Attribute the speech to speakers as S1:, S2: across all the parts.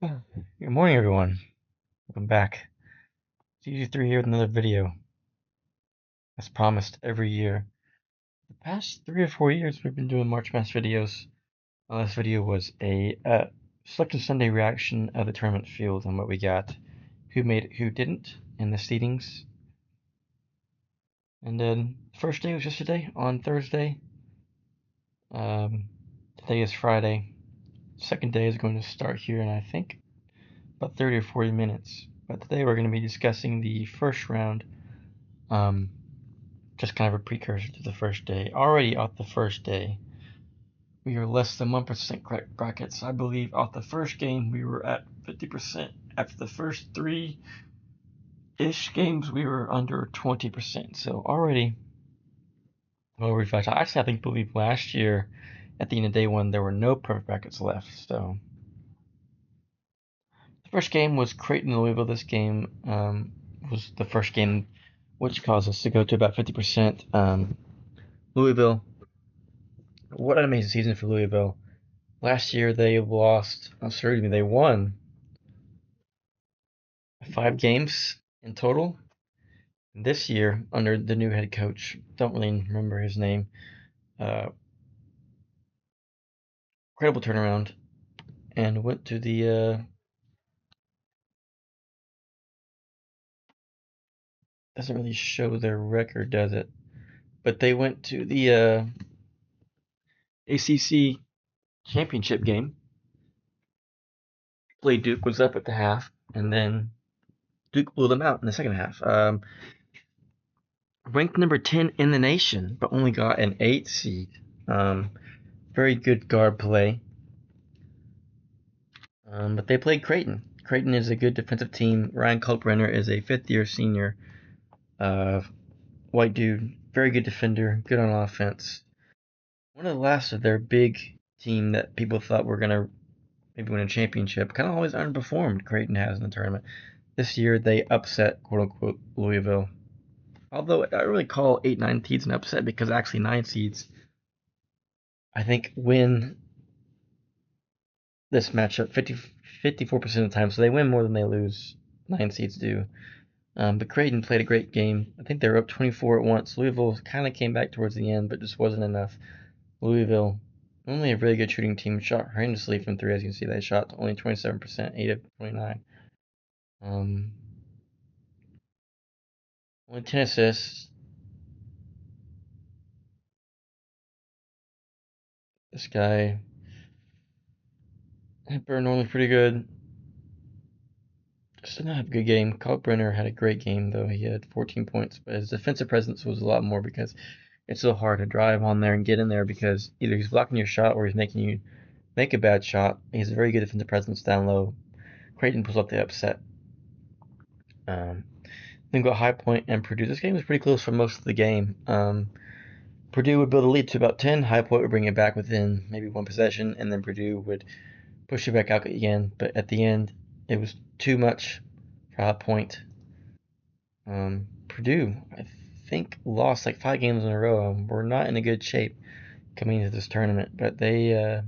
S1: Good morning, everyone. Welcome back. It's UG3 here with another video. As promised, every year. The past 3 or 4 years, we've been doing March Madness videos. My last video was a Selection Sunday reaction of the tournament field and what we got, who made it, who didn't, and the seedings. And then first day was yesterday on Thursday. Today is Friday. Second day is going to start here in I think about 30 or 40 minutes. But today we're going to be discussing the first round. Just kind of a precursor to the first day. Already off the first day, we are less than 1% correct brackets. I believe off the first game, we were at 50%. After the first three-ish games, we were under 20%. So already well refreshed. I believe last year at the end of day one, there were no perfect brackets left. So the first game was Creighton Louisville. This game was the first game which caused us to go to about 50%. Louisville, what an amazing season for Louisville. Last year they they won 5 games in total. This year, under the new head coach, don't really remember his name, uh, incredible turnaround, and went to the, doesn't really show their record, does it? But they went to the ACC championship game. Played Duke, was up at the half, and then Duke blew them out in the second half. Ranked number 10 in the nation, but only got an 8 seed. Very good guard play. But they played Creighton. Creighton is a good defensive team. Ryan Kalkbrenner is a fifth-year senior, uh, white dude, very good defender, good on offense. One of the last of their big team that people thought were gonna maybe win a championship. Kind of always underperformed. Creighton has in the tournament. This year they upset quote unquote Louisville. Although I don't really call 8-9 seeds an upset because actually 9 seeds I think win this matchup 54% of the time, so they win more than they lose. 9 seeds do. But Creighton played a great game. I think they were up 24 at once. Louisville kind of came back towards the end, but just wasn't enough. Louisville, only a really good shooting team, shot horrendously from three. As you can see, they shot only 27%, 8 of 29. Um, Only 10 assists. This guy, Hepburn, normally pretty good. Just didn't have a good game. Kalkbrenner had a great game, though. He had 14 points, but his defensive presence was a lot more because it's so hard to drive on there and get in there because either he's blocking your shot or he's making you make a bad shot. He has a very good defensive presence down low. Creighton pulls up the upset. Then got High Point and Purdue. This game was pretty close for most of the game. Purdue would build a lead to about 10. High Point would bring it back within maybe one possession, and then Purdue would push it back out again. But at the end, it was too much for High Point. Purdue, I think, lost like 5 games in a row. We're not in a good shape coming into this tournament, but they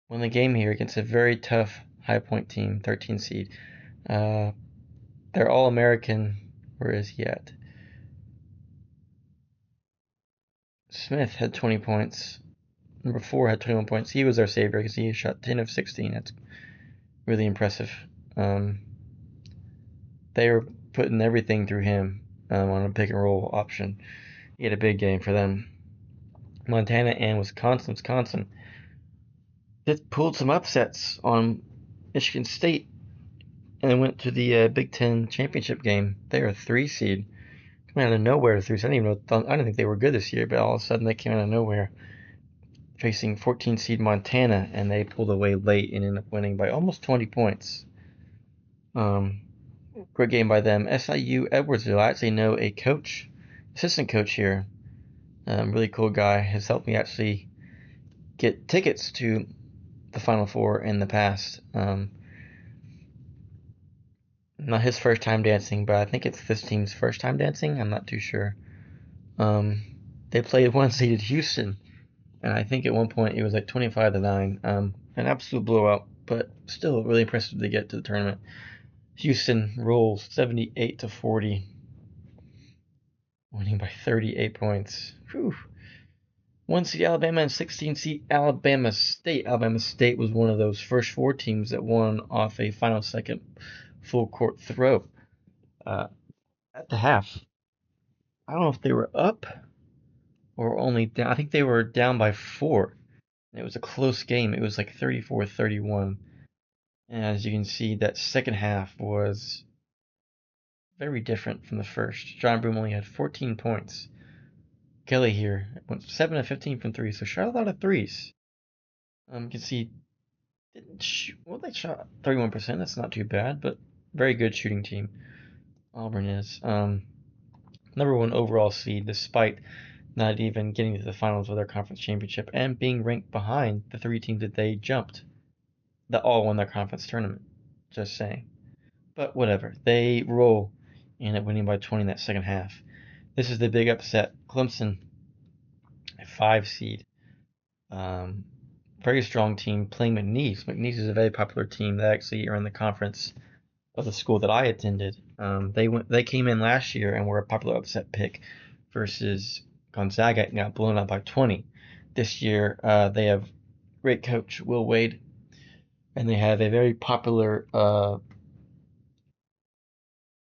S1: won the game here against a very tough High Point team, 13 seed. They're all American. Where is he at? Smith had 20 points. Number 4 had 21 points. He was our savior because he shot 10 of 16. That's really impressive. They were putting everything through him on a pick and roll option. He had a big game for them. Montana and Wisconsin that pulled some upsets on Michigan State and then went to the Big Ten championship game. They're a 3 seed. Coming out of nowhere, 3 seed. I didn't think they were good this year, but all of a sudden they came out of nowhere facing 14 seed Montana, and they pulled away late and ended up winning by almost 20 points. Great game by them. SIU Edwardsville. I actually know a coach, assistant coach here. Really cool guy. Has helped me actually get tickets to the Final Four in the past. Not his first time dancing, but I think it's this team's first time dancing. I'm not too sure. They played one-seeded Houston, and I think at one point it was like 25-9. An absolute blowout. but still really impressive to get to the tournament. Houston rolls 78-40, winning by 38 points. Whew. 1 seed Alabama and 16 seed Alabama State. Alabama State was one of those first 4 teams that won off a final second full court throw at the half. I don't know if they were up or only down. I think they were down by 4. It was a close game. It was like 34-31. And as you can see, that second half was very different from the first. John Broome only had 14 points. Kelly here went 7 of 15 from 3, so shot a lot of threes. You can see, didn't shoot, well, they shot 31%. That's not too bad, but very good shooting team. Auburn is. Number 1 overall seed, despite not even getting to the finals of their conference championship and being ranked behind the 3 teams that they jumped that all won their conference tournament. Just saying. But whatever. They roll and end up winning by 20 in that second half. This is the big upset. Clemson, a 5 seed. Very strong team playing McNeese. McNeese is a very popular team. They actually are in the conference of the school that I attended. They came in last year and were a popular upset pick versus Gonzaga and got blown out by 20. This year they have great coach Will Wade, and they have a very popular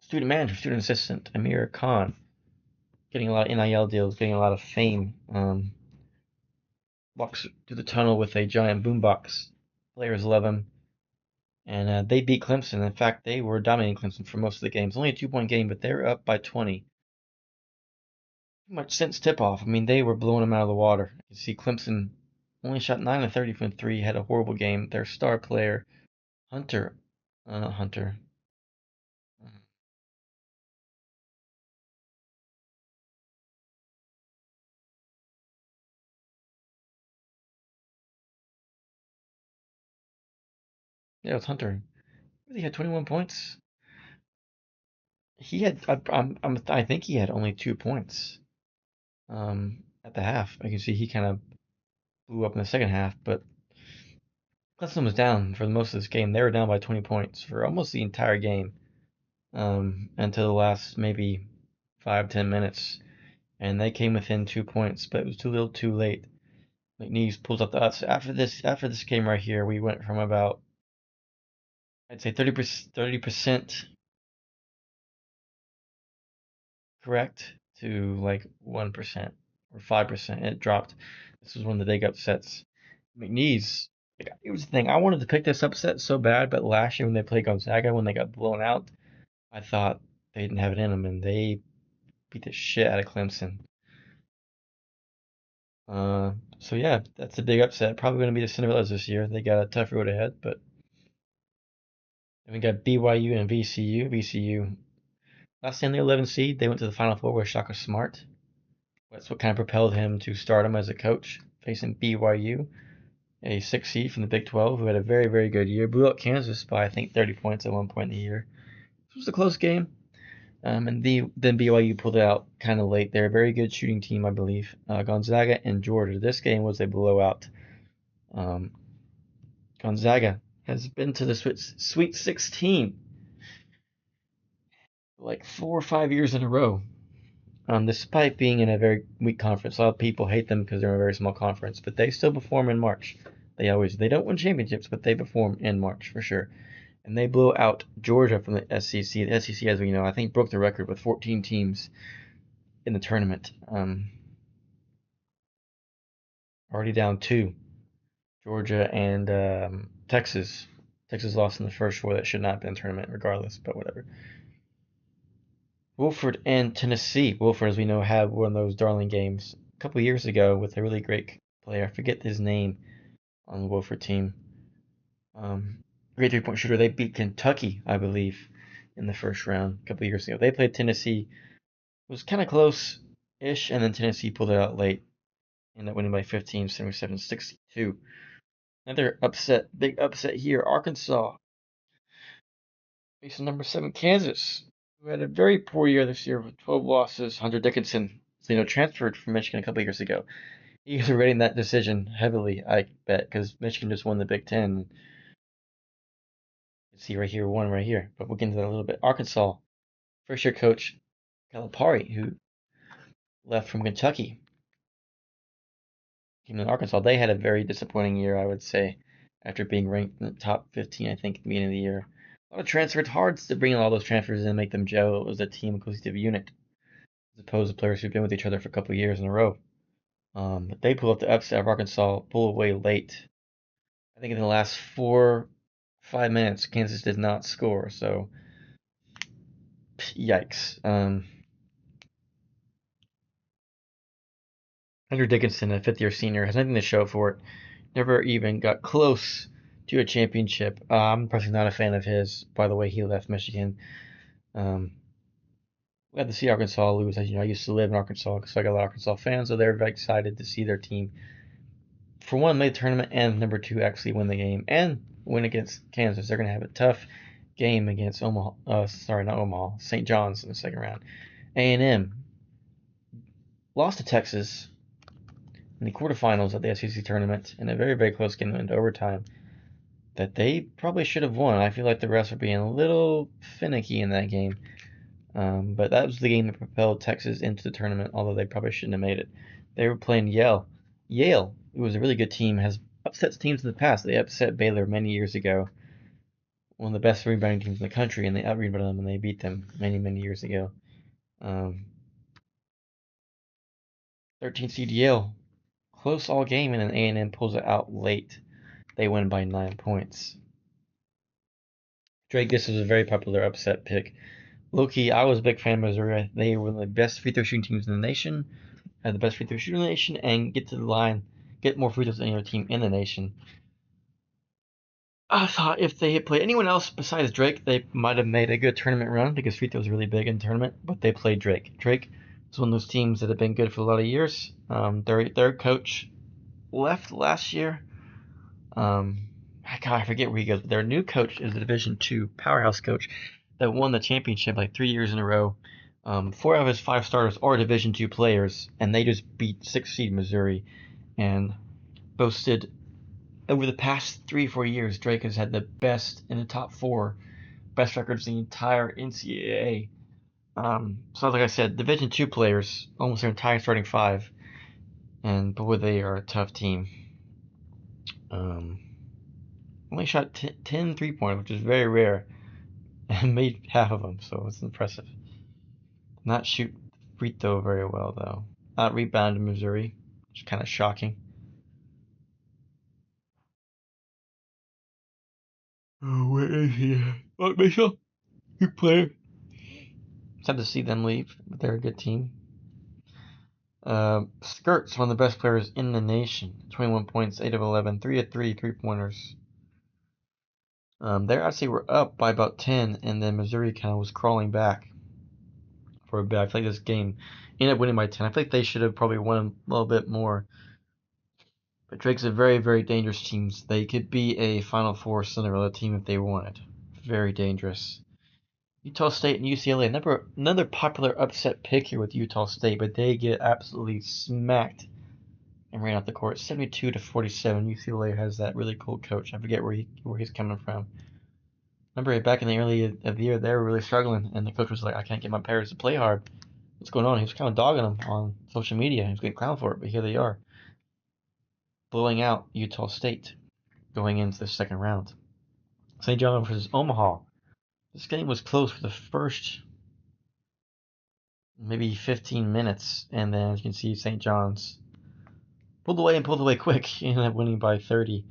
S1: student manager, student assistant Amir Khan, getting a lot of NIL deals, getting a lot of fame. Walks through the tunnel with a giant boombox. Players love him. And they beat Clemson. In fact, they were dominating Clemson for most of the games. Only a 2-point game, but they were up by 20. Much since tip-off. I mean, they were blowing them out of the water. You see, Clemson only shot 9 of 30 from 3, had a horrible game. Their star player, Hunter, not Hunter. Yeah, it was Hunter. He had 21 points. He had, I think he had only 2 points at the half. I can see he kind of blew up in the second half, but Clemson was down for most of this game. They were down by 20 points for almost the entire game until the last maybe 5-10 minutes. And they came within 2 points, but it was too little too late. McNeese pulls up the us. After this game right here, we went from about, I'd say 30% correct to like 1% or 5%. It dropped. This was one of the big upsets. McNeese, it was the thing. I wanted to pick this upset so bad, but last year when they played Gonzaga, when they got blown out, I thought they didn't have it in them, and they beat the shit out of Clemson. So yeah, that's a big upset. Probably going to be the Cinderellas this year. They got a tough road ahead, but then we got BYU and VCU. VCU, last in the 11 seed, they went to the Final Four with Shaka Smart. That's what kind of propelled him to stardom as a coach, facing BYU, a 6 seed from the Big 12, who had a very, very good year. Blew out Kansas by, I think, 30 points at one point in the year. This was a close game. And then BYU pulled it out kind of late. They're a very good shooting team, I believe. Gonzaga and Georgia. This game was a blowout. Gonzaga has been to the Sweet 16 like 4 or 5 years in a row. Despite being in a very weak conference, a lot of people hate them because they're in a very small conference, but they still perform in March. They don't win championships, but they perform in March for sure. And they blew out Georgia from the SEC. The SEC, as we know, I think broke the record with 14 teams in the tournament. Already down 2. Georgia and Texas. Texas lost in the first 4. That should not have been a tournament regardless, but whatever. Wofford and Tennessee. Wofford, as we know, had one of those darling games a couple of years ago with a really great player. I forget his name on the Wofford team. Great 3-point shooter. They beat Kentucky, I believe, in the first round a couple of years ago. They played Tennessee. It was kind of close-ish, and then Tennessee pulled it out late. Ended up winning by 15, 77-62. Another upset, big upset here. Arkansas facing number 7 Kansas, who had a very poor year this year with 12 losses. Hunter Dickinson, transferred from Michigan a couple of years ago. He's regretting that decision heavily, I bet, because Michigan just won the Big Ten. see right here, one right here, but we'll get into that a little bit. Arkansas, first year coach Calipari, who left from Kentucky, came to Arkansas. They had a very disappointing year, I would say, after being ranked in the top 15, I think, at the beginning of the year. A lot of transfers. It's hard to bring all those transfers in and make them gel. It was a team cohesive unit, as opposed to players who've been with each other for a couple of years in a row. But they pulled up the upset of Arkansas, pull away late. I think in the last 5 minutes, Kansas did not score. So, yikes. Andrew Dickinson, a fifth-year senior, has nothing to show for it. Never even got close to a championship. I'm personally not a fan of his. By the way, he left Michigan. We had to see Arkansas lose. As you know, I used to live in Arkansas, so I got a lot of Arkansas fans. So they're very excited to see their team, for one, make the tournament, and number two, actually win the game and win against Kansas. They're going to have a tough game against Omaha. Sorry, not Omaha. St. John's in the second round. A&M lost to Texas in the quarterfinals of the SEC tournament in a very, very close game into overtime that they probably should have won. I feel like the refs were being a little finicky in that game. But that was the game that propelled Texas into the tournament, although they probably shouldn't have made it. They were playing Yale. Yale, who was a really good team, has upset teams in the past. They upset Baylor many years ago, one of the best rebounding teams in the country, and they out-rebounded them and they beat them many, many years ago. 13 seed Yale, close all game, and then A&M pulls it out late. They win by 9 points. Drake, this was a very popular upset pick. Low-key, I was a big fan of Missouri. They were the best free throw shooting teams in the nation, had the best free throw shooting in the nation, and get to the line, get more free throws than any other team in the nation. I thought if they had played anyone else besides Drake, they might have made a good tournament run because free throw is really big in the tournament, but they played Drake. Drake is one of those teams that have been good for a lot of years. Their coach left last year. I forget where he goes, but their new coach is a Division II powerhouse coach that won the championship like 3 years in a row. 4 of his 5 starters are Division II players, and they just beat 6 seed Missouri and boasted over the past 3-4 years. Drake has had the best in the top 4 best records in the entire NCAA. So like I said, Division II players, almost their entire starting 5, and boy, they are a tough team. Only shot 10 3-pointers, which is very rare, and made half of them, so it's impressive. Not shoot free throw very well, though. Out rebounded Missouri, which is kind of shocking. Oh, where is he? Oh, Mitchell, good player. Sad to see them leave, but they're a good team. Skirt's one of the best players in the nation. 21 points, 8 of 11, 3 of 3 3-pointers. They actually were up by about 10, and then Missouri kind of was crawling back for a bit. I feel like this game ended up winning by 10. I feel like they should have probably won a little bit more. But Drake's a very, very dangerous team. They could be a Final Four Cinderella team if they wanted. Very dangerous. Utah State and UCLA. Another popular upset pick here with Utah State, but they get absolutely smacked and ran off the court, 72-47. UCLA has that really cool coach. I forget where he's coming from. Remember back in the early of the year, they were really struggling, and the coach was like, "I can't get my players to play hard. What's going on?" He was kind of dogging them on social media. He was getting clowned for it, but here they are, blowing out Utah State, going into the second round. St. John versus Omaha. This game was close for the first maybe 15 minutes, and then as you can see, St. John's pulled away quick. He ended up winning by 30.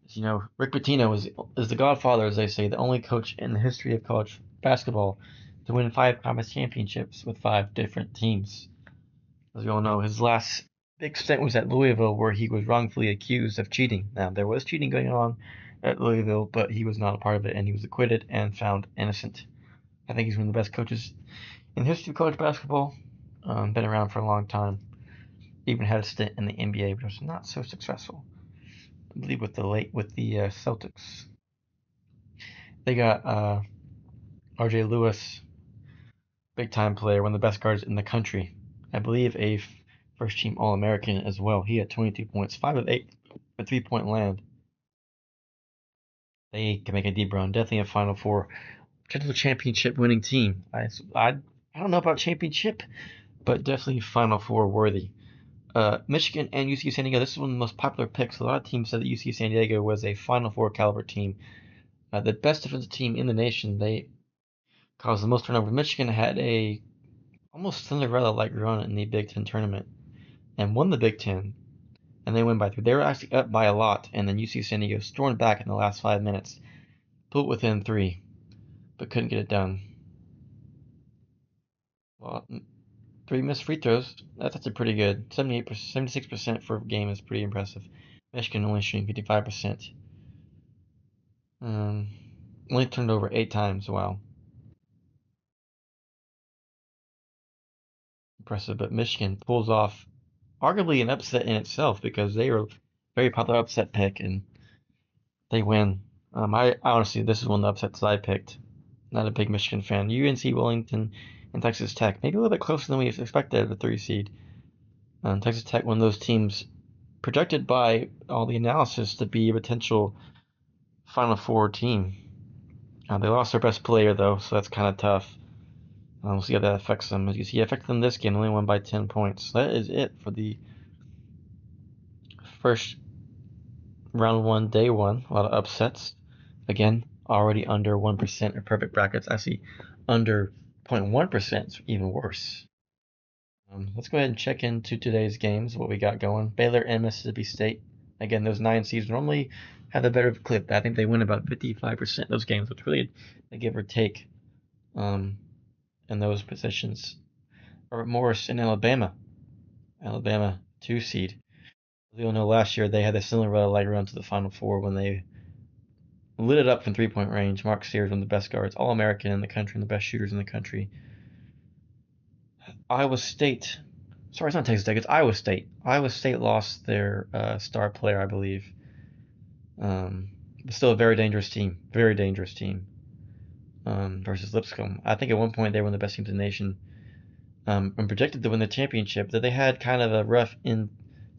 S1: As you know, Rick Pitino is the godfather, as they say, the only coach in the history of college basketball to win 5 conference championships with 5 different teams. As you all know, his last big stint was at Louisville, where he was wrongfully accused of cheating. Now, there was cheating going on at Louisville, but he was not a part of it, and he was acquitted and found innocent. I think he's one of the best coaches in the history of college basketball. Been around for a long time. Even had a stint in the NBA, but was not so successful. I believe with the Celtics. They got R.J. Lewis, big time player, one of the best guards in the country. I believe a first team All American as well. He had 22 points, 5 of 8 for 3-point land. They can make a deep run. Definitely a Final Four, potential championship winning team. I don't know about championship, but definitely Final Four worthy. Michigan and UC San Diego. This is one of the most popular picks. A lot of teams said that UC San Diego was a Final Four caliber team, the best defensive team in the nation. They caused the most turnover. Michigan had a almost Cinderella-like run in the Big Ten tournament and won the Big Ten, and they win by 3. They were actually up by a lot, and then UC San Diego stormed back in the last 5 minutes, pulled within 3, but couldn't get it done. Well, 3 missed free throws. That's actually pretty good. 76% for a game is pretty impressive. Michigan only shooting 55%. Um, Only turned over 8 times. Wow, impressive. But Michigan pulls off arguably an upset in itself because they were a very popular upset pick and they win. I honestly, this is one of the upsets I picked. Not a big Michigan fan. UNC Wellington and Texas Tech, maybe a little bit closer than we expected at the 3 seed. Texas Tech, one of those teams projected by all the analysis to be a potential Final Four team. They lost their best player though, so that's kind of tough. We'll see how that affects them. As you see, it affected them this game, only won by 10 points. That is it for the first round 1, day 1. A lot of upsets. Again, already under 1% of perfect brackets. Actually, under 0.1% is even worse. Let's go ahead and check into today's games, what we got going. Baylor and Mississippi State. Again, those 9 seeds normally have a better clip. I think they win about 55% of those games, which really a give or take in those positions. Robert Morris in Alabama. Alabama 2 seed. We all know last year they had a similar like run to the Final Four when they lit it up from 3-point range. Mark Sears, one of the best guards, All-American in the country, and the best shooters in the country. Iowa State. Sorry, it's not Texas Tech. It's Iowa State. Iowa State lost their star player, I believe. But still a very dangerous team. Very dangerous team. Versus Lipscomb. I think at one point they were one of the best teams in the nation. And projected to win the championship. That they had kind of a rough in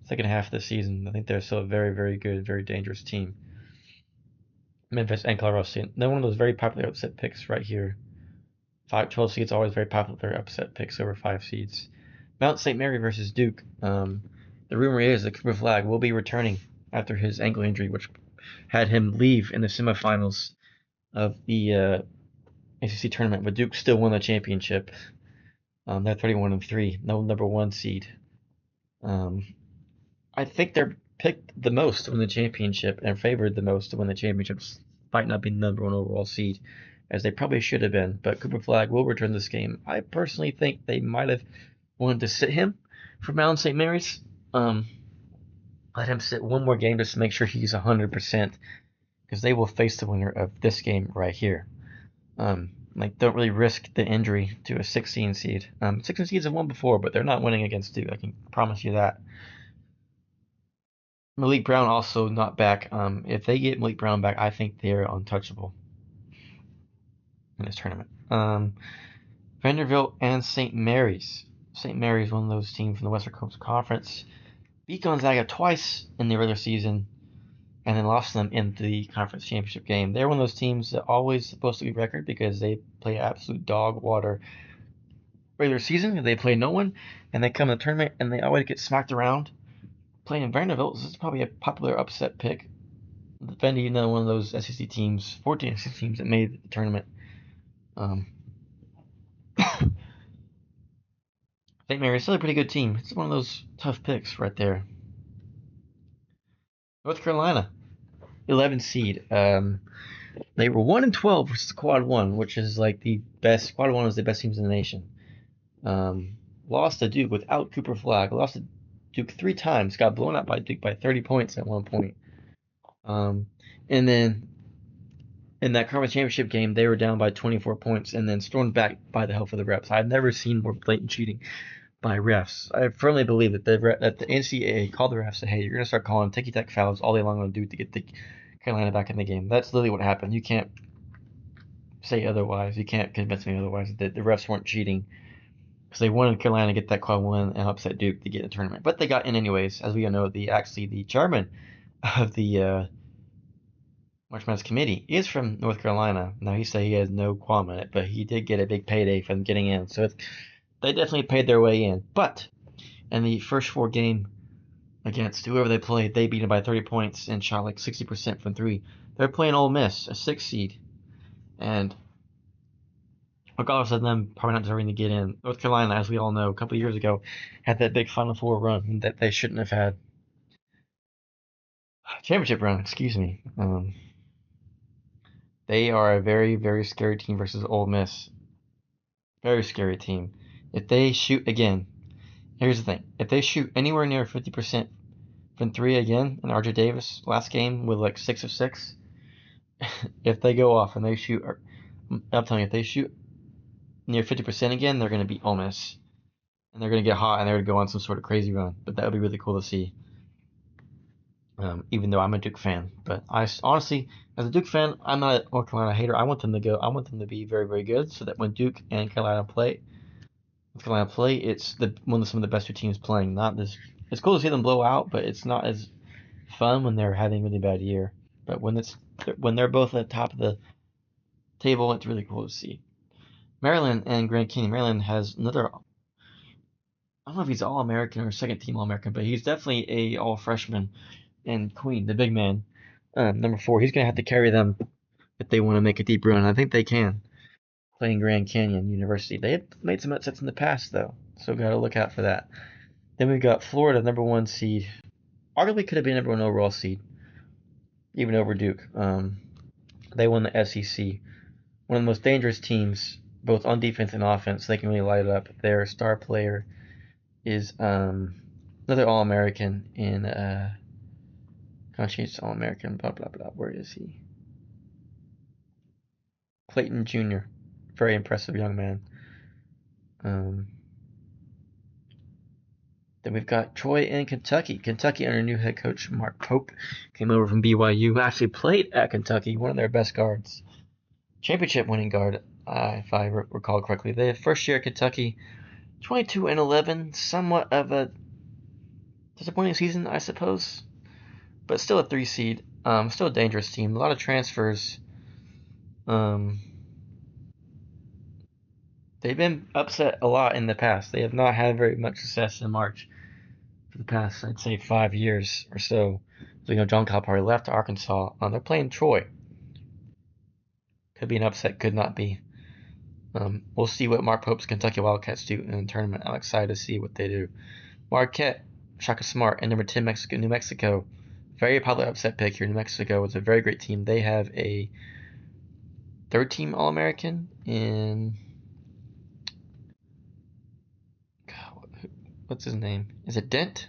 S1: second half of the season. I think they're still a very, very good, very dangerous team. Memphis and Colorado State. They're one of those very popular upset picks right here. 12 seeds always very popular upset picks over 5 seeds. Mount St. Mary versus Duke. The rumor is that Cooper Flagg will be returning after his ankle injury, which had him leave in the semifinals of the ACC tournament. But Duke still won the championship. They're 31-3, no number 1 seed. I think they're picked the most to win the championship and favored the most to win the championship, despite not being the number 1 overall seed, as they probably should have been. But Cooper Flagg will return this game. I personally think they might have wanted to sit him for Mount St. Mary's. Let him sit one more game just to make sure he's 100%, because they will face the winner of this game right here. Don't really risk the injury to a 16 seed. 16 seeds have won before, but they're not winning against Duke. I can promise you that. Malik Brown also not back. If they get Malik Brown back, I think they're untouchable in this tournament. Vanderbilt and St. Mary's. St. Mary's, one of those teams from the Western Coast Conference, beat Gonzaga twice in the regular season and then lost them in the conference championship game. They're one of those teams that always supposed to be record because they play absolute dog water regular season. They play no one, and they come in the tournament and they always get smacked around. Playing Vanderbilt, this is probably a popular upset pick. Defending another one of those SEC teams, 14 SEC teams that made the tournament. St. Mary's still a pretty good team. It's one of those tough picks right there. North Carolina, 11 seed. They were 1-12 versus Quad 1, which is like the best. Quad 1 is the best teams in the nation. Lost to Duke without Cooper Flagg. Lost to Duke 3 times. Got blown out by Duke by 30 points at one point. And then in that conference championship game, they were down by 24 points and then stormed back by the help of the refs. I've never seen more blatant cheating by refs. I firmly believe that the NCAA called the refs and said, hey, you're going to start calling ticky-tack fouls all day long on Duke to get the Carolina back in the game. That's literally what happened. You can't say otherwise. You can't convince me otherwise that the refs weren't cheating, because they wanted Carolina to get that quad win and upset Duke to get in the tournament. But they got in anyways. As we all know, the chairman of the March Madness committee is from North Carolina. Now he said he has no qualm in it, but he did get a big payday from getting in, so they definitely paid their way in. But in the first 4 game against whoever they played, they beat them by 30 points and shot like 60% from three. They're playing Ole Miss, a 6 seed, and regardless of them probably not deserving to get in, North Carolina, as we all know, a couple of years ago, had that big Final Four run that they shouldn't have had. Championship run, excuse me. They are a very, very scary team versus Ole Miss. Very scary team. If they shoot again, here's the thing: if they shoot anywhere near 50% from three again, and RJ Davis last game with like 6 of 6, if they go off and they shoot, I'm telling you, if they shoot near 50% again, they're going to beat Ole Miss, and they're going to get hot and they're going to go on some sort of crazy run. But that would be really cool to see. Even though I'm a Duke fan, but I honestly, as a Duke fan, I'm not a North Carolina hater. I want them to go. I want them to be very, very good, so that when Duke and North Carolina play, it's one of some of the best two teams playing. Not this. It's cool to see them blow out, but it's not as fun when they're having a really bad year. But when they're both at the top of the table, it's really cool to see. Maryland and Grand Canyon. Maryland has another. I don't know if he's All American or second team All American, but he's definitely a All Freshman. And Queen, the big man, number 4, he's gonna have to carry them if they want to make a deep run. I think they can. Playing Grand Canyon University, they had made some upsets in the past though, so got to look out for that. Then we've got Florida, number 1 seed. Arguably could have been number 1 overall seed, even over Duke. They won the SEC. One of the most dangerous teams, both on defense and offense. They can really light it up. Their star player is another All-American in conscientious All-American, blah, blah, blah. Where is he? Clayton Jr. Very impressive young man. Then we've got Troy and Kentucky. Kentucky under new head coach Mark Pope came over from BYU. Actually played at Kentucky, one of their best guards. Championship winning guard, if I recall correctly. They first year at Kentucky, 22-11, somewhat of a disappointing season, I suppose, but still a 3 seed. Still a dangerous team. A lot of transfers. They've been upset a lot in the past. They have not had very much success in March for the past, I'd say, 5 years or so. So, John Calipari left Arkansas. They're playing Troy. Could be an upset, could not be. We'll see what Mark Pope's Kentucky Wildcats do in the tournament. I'm excited to see what they do. Marquette, Shaka Smart, and number 10, New Mexico. Very popular upset pick here. New Mexico is a very great team. They have a 3rd-team All-American in... What's his name? Is it Dent?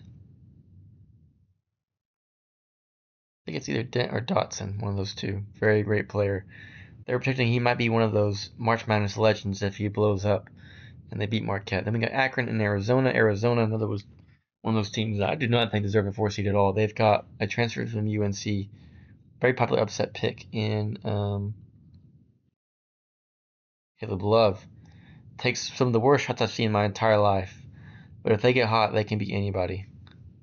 S1: I think it's either Dent or Dotson, one of those two. Very great player. They were predicting he might be one of those March Madness legends if he blows up, and they beat Marquette. Then we got Akron and Arizona. Arizona, another was one of those teams that I do not think deserve a 4 seed at all. They've got a transfer from UNC, very popular upset pick in Caleb Love. Takes some of the worst shots I've seen in my entire life. But if they get hot, they can beat anybody.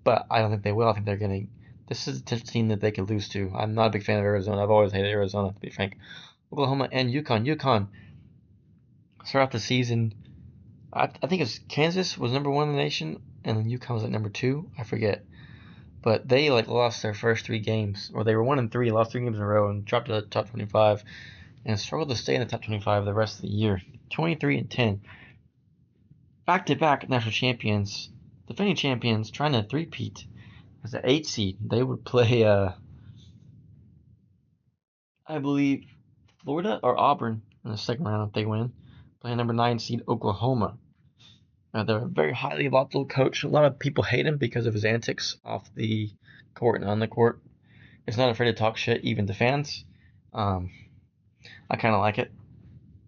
S1: But I don't think they will. I think they're going to... This is a team that they could lose to. I'm not a big fan of Arizona. I've always hated Arizona, to be frank. Oklahoma and UConn. UConn start off the season... I think it's Kansas was number 1 in the nation, and then UConn was at number 2. I forget. But they lost their first 3 games. Or they were 1-3, lost 3 games in a row, and dropped to the top 25. And struggled to stay in the top 25 the rest of the year. 23-10. Back-to-back national champions, defending champions, trying to three-peat as an 8 seed. They would play, I believe, Florida or Auburn in the second round if they win. Playing number 9 seed Oklahoma. They're a very highly volatile coach. A lot of people hate him because of his antics off the court and on the court. He's not afraid to talk shit, even to fans. I kind of like it.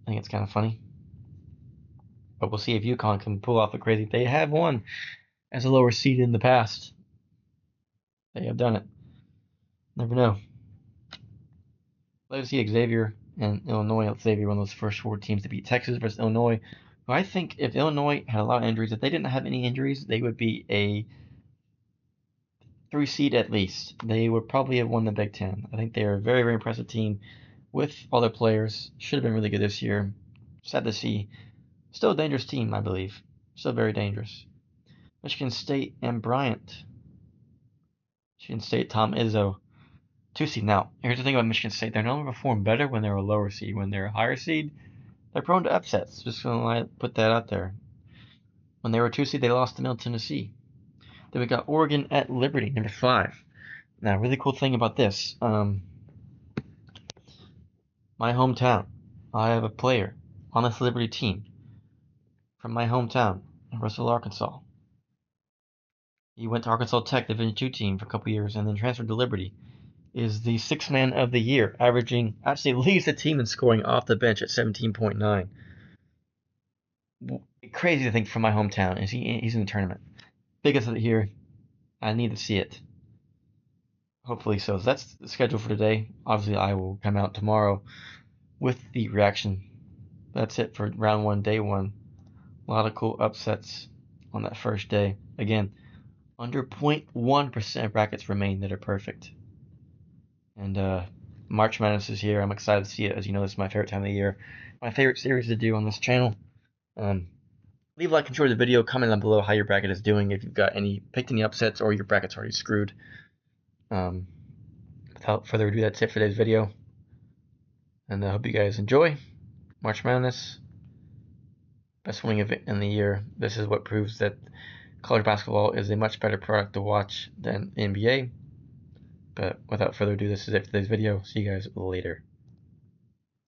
S1: I think it's kind of funny. But we'll see if UConn can pull off the crazy. They have won as a lower seed in the past. They have done it. Never know. Let's see Xavier and Illinois. Xavier, one of those first 4 teams to beat Texas versus Illinois. Who I think if Illinois had a lot of injuries, if they didn't have any injuries, they would be a 3 seed at least. They would probably have won the Big Ten. I think they are a very, very impressive team with all their players. Should have been really good this year. Sad to see. Still a dangerous team, I believe. Still very dangerous. Michigan State and Bryant. Michigan State, Tom Izzo. 2 seed. Now, here's the thing about Michigan State. They're normally perform better when they're a lower seed. When they're a higher seed, they're prone to upsets. Just gonna put that out there. When they were 2 seed, they lost to Middle Tennessee. Then we got Oregon at Liberty, number 5. Now, really cool thing about this. My hometown. I have a player on this Liberty team from my hometown, Russell, Arkansas. He went to Arkansas Tech, Division II team for a couple years, and then transferred to Liberty. Is the sixth man of the year, actually leads the team in scoring off the bench at 17.9. Crazy to think from my hometown. He's in the tournament. Biggest of the year. I need to see it. Hopefully so. That's the schedule for today. Obviously, I will come out tomorrow with the reaction. That's it for round 1, day 1. A lot of cool upsets on that first day. Again, under 0.1% of brackets remain that are perfect. And March Madness is here. I'm excited to see it. As you know, this is my favorite time of the year. My favorite series to do on this channel. Leave a like, enjoy the video, comment down below how your bracket is doing, if you've got picked any upsets or your bracket's already screwed. Without further ado, that's it for today's video. And I hope you guys enjoy March Madness. Best swing event in the year. This is what proves that college basketball is a much better product to watch than NBA. But without further ado, this is it for today's video. See you guys later.